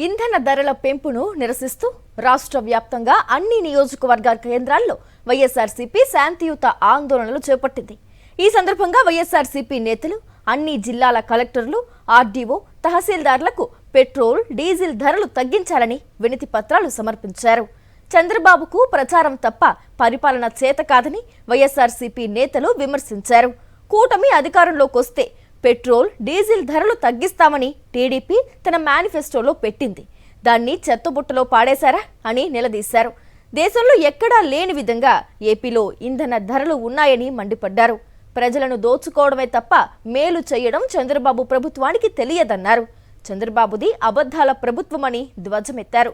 ఇంధన ధరల పెంపును నిరసిస్తూ రాష్ట్ర వ్యాప్తంగా అన్ని నియోజకవర్గ కేంద్రాల్లో వైఎస్ఆర్సీపీ శాంతియుత ఆందోళనలు చేపట్టింది. ఈ సందర్భంగా వైఎస్ఆర్సీపీ నేతలు అన్ని జిల్లాల కలెక్టర్లు, ఆర్డీఓ, తహసీల్దార్లకు పెట్రోల్, డీజిల్ ధరలు తగ్గించాలని వినతి పత్రాలు సమర్పించారు. చంద్రబాబుకు ప్రచారం తప్ప పరిపాలన చేత కాదని వైఎస్ఆర్సీపీ నేతలు విమర్శించారు. కూటమి అధికారంలోకి వస్తే పెట్రోల్, డీజిల్ ధరలు తగ్గిస్తామని టీడీపీ తన మేనిఫెస్టోలో పెట్టింది. దాన్ని చెత్తబుట్టలో పాడేశారా అని నిలదీశారు. దేశంలో ఎక్కడా లేని విధంగా ఏపీలో ఇంధన ధరలు ఉన్నాయని మండిపడ్డారు. ప్రజలను దోచుకోవడమే తప్ప మేలు చేయడం చంద్రబాబు ప్రభుత్వానికి తెలియదన్నారు. చంద్రబాబుది అబద్ధాల ప్రభుత్వమని ధ్వజమెత్తారు.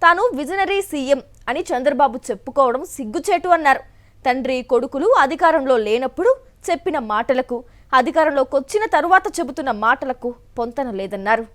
తాను విజనరీ సీఎం అని చంద్రబాబు చెప్పుకోవడం సిగ్గుచేటు అన్నారు. తండ్రి కొడుకులు అధికారంలో లేనప్పుడు చెప్పిన మాటలకు, అధికారంలోకి వచ్చిన తరువాత చెబుతున్న మాటలకు పొంతన లేదన్నారు.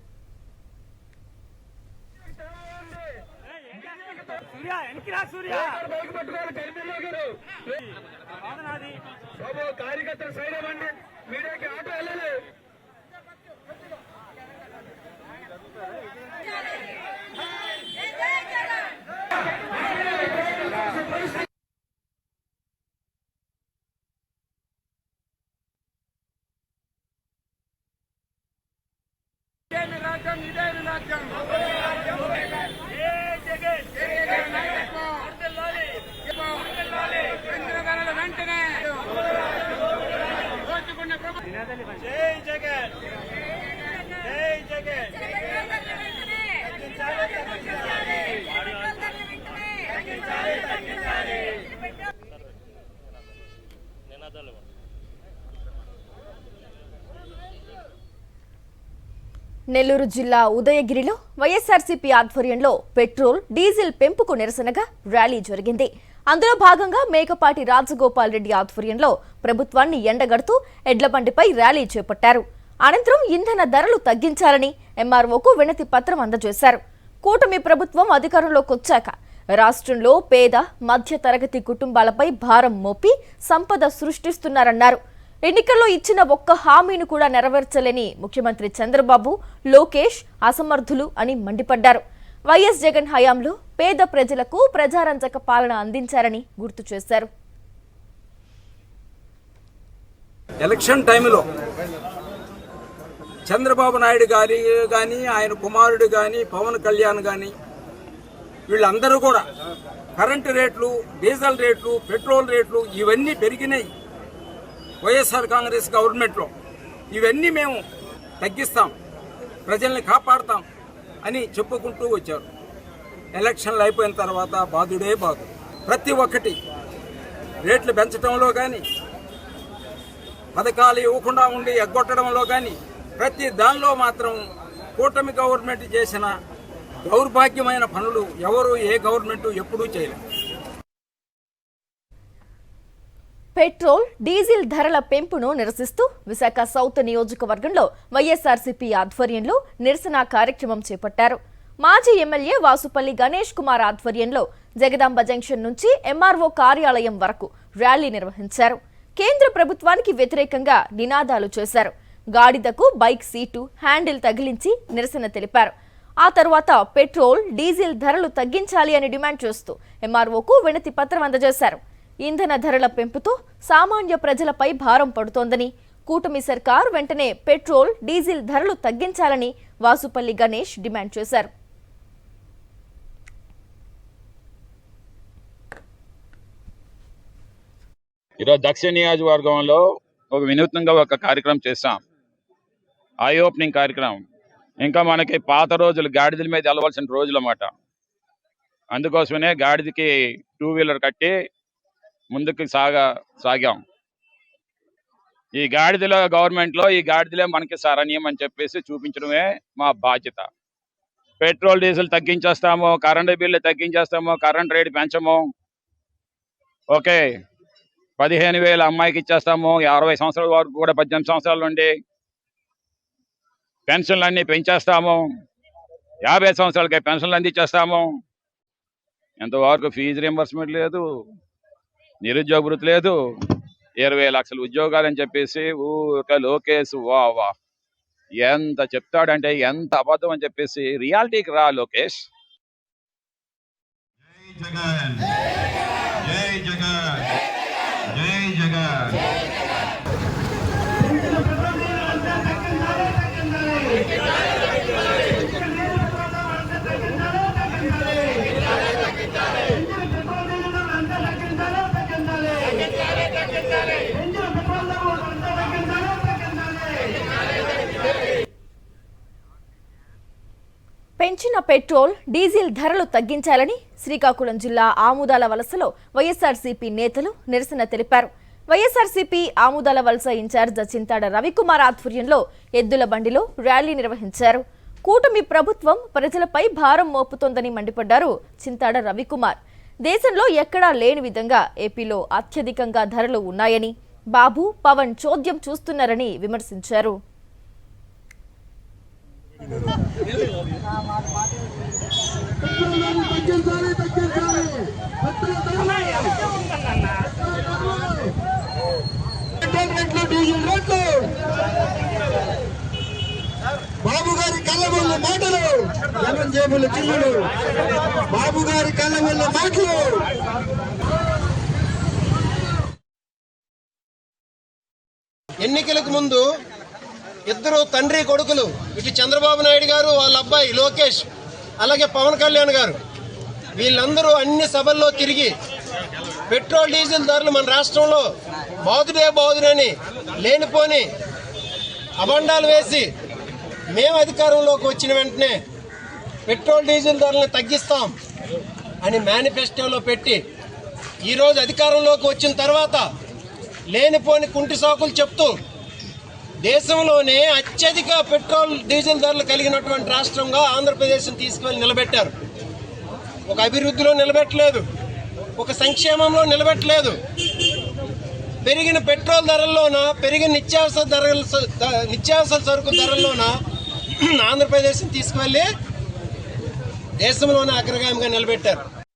నెల్లూరు జిల్లా ఉదయగిరిలో వైఎస్ఆర్సీపీ ఆధ్వర్యంలో పెట్రోల్, డీజిల్ పెంపుకు నిరసనగా ర్యాలీ జరిగింది. అందులో భాగంగా మేకపాటి రాజగోపాల్ రెడ్డి ఆధ్వర్యంలో ప్రభుత్వాన్ని ఎండగడుతూ ఎడ్లబండిపై ర్యాలీ చేపట్టారు. అనంతరం ఇంధన ధరలు తగ్గించాలని ఎంఆర్ఓకు వినతి పత్రం అందజేశారు. కూటమి ప్రభుత్వం అధికారంలోకి వచ్చాక రాష్ట్రంలో పేద, మధ్య తరగతి కుటుంబాలపై భారం మోపి సంపద సృష్టిస్తున్నారన్నారు. ఎన్నికల్లో ఇచ్చిన ఒక్క హామీని కూడా నెరవేర్చలేని ముఖ్యమంత్రి చంద్రబాబు, లోకేష్ అసమర్థులు అని మండిపడ్డారు. వైఎస్ జగన్ హయాంలో పేద ప్రజలకు ప్రజారంజక పాలన అందించారని గుర్తు చేశారు. ఎలక్షన్ టైంలో చంద్రబాబు నాయుడు గారి కానీ, ఆయన కుమారుడు కానీ, పవన్ కళ్యాణ్ కానీ వీళ్ళందరూ కూడా కరెంటు రేట్లు, డీజిల్ రేట్లు, పెట్రోల్ రేట్లు ఇవన్నీ పెరిగినాయి. వైఎస్ఆర్ కాంగ్రెస్ గవర్నమెంట్లో ఇవన్నీ మేము తగ్గిస్తాం, ప్రజల్ని కాపాడుతాం అని చెప్పుకుంటూ వచ్చారు. ఎలక్షన్లు అయిపోయిన తర్వాత బాధుడే బాధు. ప్రతి ఒక్కటి రేట్లు పెంచడంలో కానీ, పథకాలు ఇవ్వకుండా ఉండి ఎగ్గొట్టడంలో కానీ, ప్రతి దానిలో మాత్రం కూటమి గవర్నమెంట్ చేసిన దౌర్భాగ్యమైన పనులు ఎవరు ఏ గవర్నమెంట్ ఎప్పుడూ చేయలేదు. పెట్రోల్, డీజిల్ ధరల పెంపును నిరసిస్తూ విశాఖ సౌత్ నియోజకవర్గంలో వైఎస్ఆర్సీపీ ఆధ్వర్యంలో నిరసన కార్యక్రమం చేపట్టారు. మాజీ ఎమ్మెల్యే వాసుపల్లి గణేష్ కుమార్ ఆధ్వర్యంలో జగదాంబ జంక్షన్ నుంచి ఎంఆర్ఓ కార్యాలయం వరకు ర్యాలీ నిర్వహించారు. కేంద్ర ప్రభుత్వానికి వ్యతిరేకంగా నినాదాలు చేశారు. గాడిదకు బైక్ సీటు, హ్యాండిల్ తగిలించి నిరసన తెలిపారు. ఆ తర్వాత పెట్రోల్, డీజిల్ ధరలు తగ్గించాలి అని డిమాండ్ చేస్తూ ఎంఆర్ఓకు వినతి పత్రం అందజేశారు. ఇంధన ధరల పెంపుతో సామాన్య ప్రజలపై భారం పడుతోందని, కూటమి సర్కార్ వెంటనే పెట్రోల్, డీజిల్ ధరలు తగ్గించాలని వాసుపల్లి గణేష్ డిమాండ్ చేశారు. ఈరోజు దక్షిణ నియోజకవర్గంలో ఒక వినూత్నంగా ఒక కార్యక్రమం చేస్తాం, ఐ ఓపెనింగ్ కార్యక్రమం. ఇంకా మనకి పాత రోజులు గాడిదల మీద వెళ్ళవలసిన రోజులు అన్నమాట. అందుకోసమనే గాడిదకి 2 వీలర్ కట్టి ముందుకు సాగాం. ఈ గాడిదలో గవర్నమెంట్లో ఈ గాడిదలే మనకి శరణ్యం అని చెప్పేసి చూపించడమే మా బాధ్యత. పెట్రోల్, డీజిల్ తగ్గించేస్తాము, కరెంటు బిల్లు తగ్గించేస్తాము, కరెంట్ రేటు పెంచము. ఓకే, 15,000 అమ్మాయికి ఇచ్చేస్తాము. 60 సంవత్సరాల వరకు కూడా 18 సంవత్సరాల నుండి పెన్షన్లు అన్నీ పెంచేస్తాము. 50 సంవత్సరాలకే పెన్షన్లు అందించేస్తాము. ఎంతవరకు ఫీజు రియంబర్స్మెంట్ లేదు, నిరుద్యోగ వృత్తి లేదు, 20 లక్షల ఉద్యోగాలు అని చెప్పేసి ఊరికే లోకేష్ వా ఎంత చెప్తాడంటే ఎంత అబద్ధం అని చెప్పేసి రియాలిటీకి రా లోకేష్. జగన్ జై జగన్ జై జగన్. పెంచిన పెట్రోల్ డీజిల్ ధరలు తగ్గించాలని శ్రీకాకుళం జిల్లా ఆముదాల వలసలో వైఎస్ఆర్సీపీ నేతలు నిరసన తెలిపారు. వైఎస్ఆర్సీపీ ఆముదాల వలస ఇన్ఛార్జ్ చింతాడ రవికుమార్ ఆధ్వర్యంలో ఎద్దుల బండిలో ర్యాలీ నిర్వహించారు. కూటమి ప్రభుత్వం ప్రజలపై భారం మోపుతోందని మండిపడ్డారు చింతాడ రవికుమార్. దేశంలో ఎక్కడా లేని విధంగా ఏపీలో అత్యధికంగా ధరలు ఉన్నాయని, బాబు పవన్ చోద్యం చూస్తున్నారని విమర్శించారు. బాబు గారి కళ్ళ మాటలు జగన్ జేబులు చిల్లులు. బాబు గారి కళ్ళ మాటలు. ఎన్నికలకు ముందు ఇద్దరు తండ్రి కొడుకులు, ఇటు చంద్రబాబు నాయుడు గారు వాళ్ళ అబ్బాయి లోకేష్, అలాగే పవన్ కళ్యాణ్ గారు, వీళ్ళందరూ అన్ని సభల్లో తిరిగి పెట్రోల్ డీజిల్ ధరలు మన రాష్ట్రంలో బాదుడని లేనిపోని అబండాలు వేసి మేము అధికారంలోకి వచ్చిన వెంటనే పెట్రోల్ డీజిల్ ధరలను తగ్గిస్తాం అని మేనిఫెస్టోలో పెట్టి ఈరోజు అధికారంలోకి వచ్చిన తర్వాత లేనిపోని కుంటి సాకులు చెప్తూ దేశంలోనే అత్యధిక పెట్రోల్ డీజిల్ ధరలు కలిగినటువంటి రాష్ట్రంగా ఆంధ్రప్రదేశ్ని తీసుకువెళ్ళి నిలబెట్టారు. ఒక అభివృద్ధిలో నిలబెట్టలేదు, ఒక సంక్షేమంలో నిలబెట్టలేదు. పెరిగిన పెట్రోల్ ధరల్లోన, పెరిగిన నిత్యావసర సరుకు ధరల్లోన ఆంధ్రప్రదేశ్ని తీసుకువెళ్ళి దేశంలోనే అగ్రగామిగా నిలబెట్టారు.